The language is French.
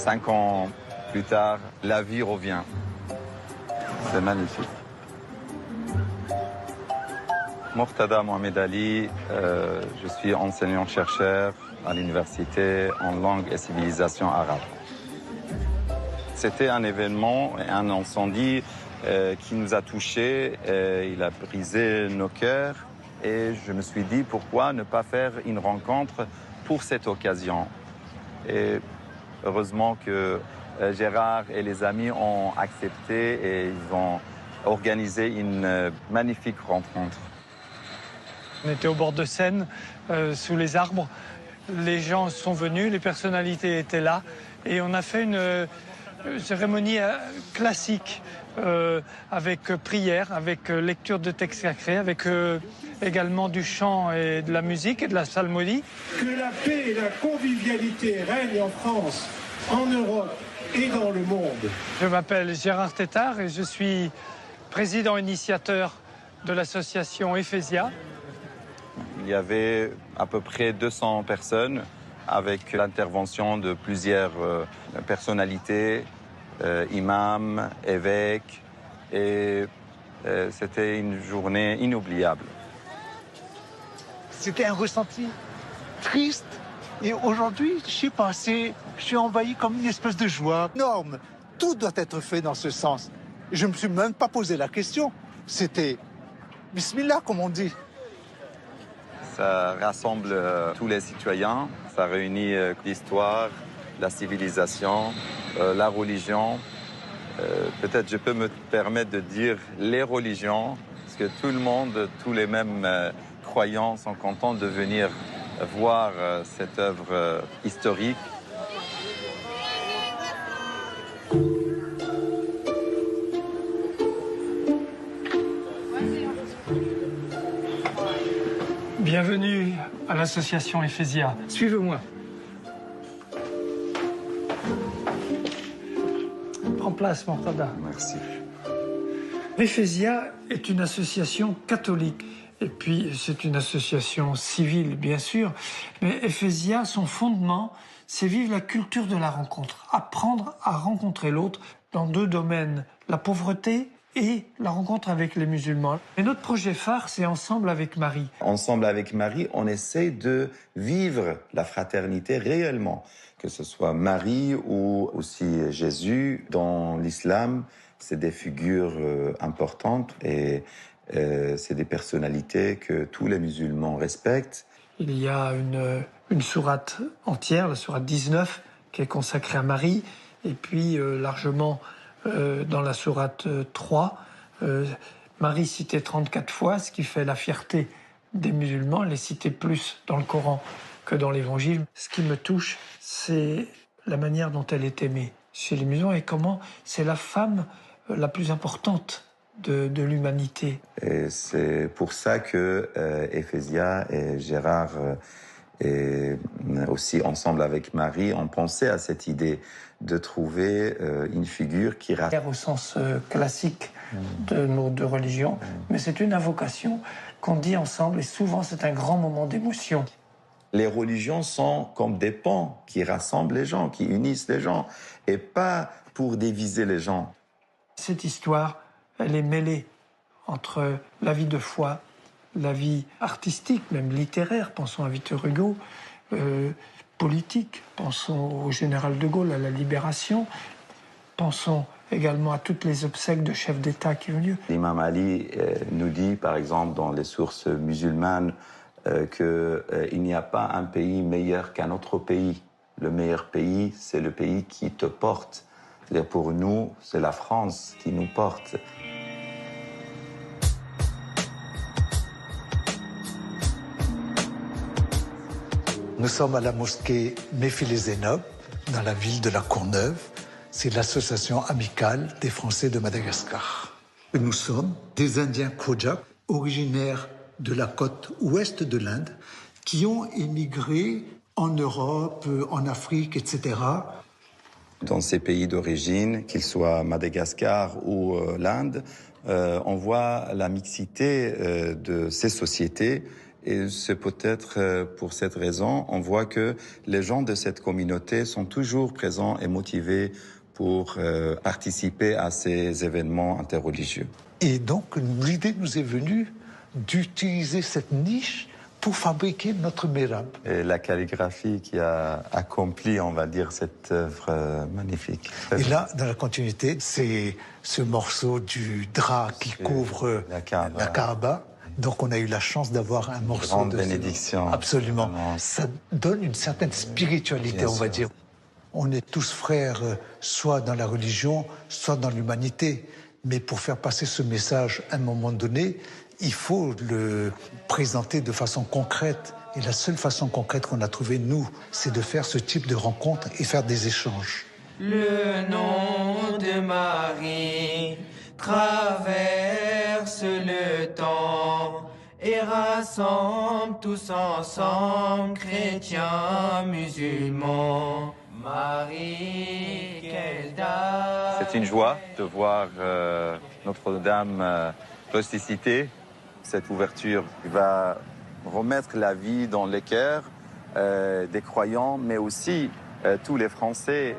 5 ans plus tard, la vie revient. C'est magnifique. Mortada Mohamed Ali, je suis enseignant-chercheur à l'université en langue et civilisation arabe. C'était un événement, un incendie qui nous a touchés, il a brisé nos cœurs et je me suis dit pourquoi ne pas faire une rencontre pour cette occasion. Et heureusement que Gérard et les amis ont accepté et ils ont organisé une magnifique rencontre. On était au bord de Seine, sous les arbres. Les gens sont venus, les personnalités étaient là. Et on a fait une cérémonie classique, avec prière, avec lecture de textes sacrés, avec également du chant et de la musique et de la psalmodie. Que la paix et la convivialité règnent en France, en Europe et dans le monde. Je m'appelle Gérard Tétart et je suis président initiateur de l'association Ephésia. Il y avait à peu près 200 personnes avec l'intervention de plusieurs personnalités, imams, évêques, et c'était une journée inoubliable. C'était un ressenti triste et aujourd'hui, je sais pas, je suis envahi comme une espèce de joie énorme. Tout doit être fait dans ce sens. Je me suis même pas posé la question. C'était Bismillah, comme on dit. Ça rassemble tous les citoyens, ça réunit l'histoire, la civilisation, la religion. Peut-être je peux me permettre de dire les religions, parce que tout le monde, tous les mêmes croyants sont contents de venir voir cette œuvre historique. Bienvenue à l'association Ephésia. Suivez-moi. Prends place, Mortada. Merci. Ephésia est une association catholique. Et puis, c'est une association civile, bien sûr. Mais Ephésia, son fondement, c'est vivre la culture de la rencontre. Apprendre à rencontrer l'autre dans 2 domaines. La pauvreté et la rencontre avec les musulmans. Et notre projet phare, c'est Ensemble avec Marie. Ensemble avec Marie, on essaie de vivre la fraternité réellement, que ce soit Marie ou aussi Jésus. Dans l'islam, c'est des figures importantes et c'est des personnalités que tous les musulmans respectent. Il y a une sourate entière, la sourate 19, qui est consacrée à Marie, et puis largement dans la sourate 3, Marie citée 34 fois, ce qui fait la fierté des musulmans. Elle est citée plus dans le Coran que dans l'Évangile. Ce qui me touche, c'est la manière dont elle est aimée chez les musulmans et comment c'est la femme la plus importante de l'humanité. Et c'est pour ça que Ephésia et Gérard et aussi Ensemble avec Marie ont pensé à cette idée de trouver une figure qui rassemble. Au sens classique de nos 2 religions, mais c'est une invocation qu'on dit ensemble et souvent c'est un grand moment d'émotion. Les religions sont comme des ponts qui rassemblent les gens, qui unissent les gens, et pas pour diviser les gens. Cette histoire, elle est mêlée entre la vie de foi, la vie artistique, même littéraire, pensons à Victor Hugo, politique, pensons au général de Gaulle, à la Libération, pensons également à toutes les obsèques de chefs d'État qui ont lieu. L'imam Ali nous dit, par exemple, dans les sources musulmanes, qu'il n'y a pas un pays meilleur qu'un autre pays. Le meilleur pays, c'est le pays qui te porte. C'est-à-dire pour nous, c'est la France qui nous porte. Nous sommes à la mosquée Méphiles-Zénob, dans la ville de La Courneuve. C'est l'association amicale des Français de Madagascar. Nous sommes des Indiens Kojak, originaires de la côte ouest de l'Inde, qui ont émigré en Europe, en Afrique, etc. Dans ces pays d'origine, qu'ils soient Madagascar ou l'Inde, on voit la mixité de ces sociétés Et c'est peut-être pour cette raison, on voit que les gens de cette communauté sont toujours présents et motivés pour participer à ces événements interreligieux. Et donc, l'idée nous est venue d'utiliser cette niche pour fabriquer notre mérab. Et la calligraphie qui a accompli, on va dire, cette œuvre magnifique. Et là, dans la continuité, c'est ce morceau du drap qui couvre la Kaaba. Donc on a eu la chance d'avoir un morceau grande de bénédiction. Absolument. Vraiment. Ça donne une certaine spiritualité, Bien on va sûr. dire. On est tous frères, soit dans la religion, soit dans l'humanité. Mais pour faire passer ce message à un moment donné, il faut le présenter de façon concrète. Et la seule façon concrète qu'on a trouvée, nous, c'est de faire ce type de rencontres et faire des échanges. Le nom de Marie traverse le temps et rassemble tous ensemble, chrétiens, musulmans. Marie, quelle dame. C'est une joie de voir Notre-Dame ressusciter. Cette ouverture va remettre la vie dans les cœurs des croyants, mais aussi tous les Français.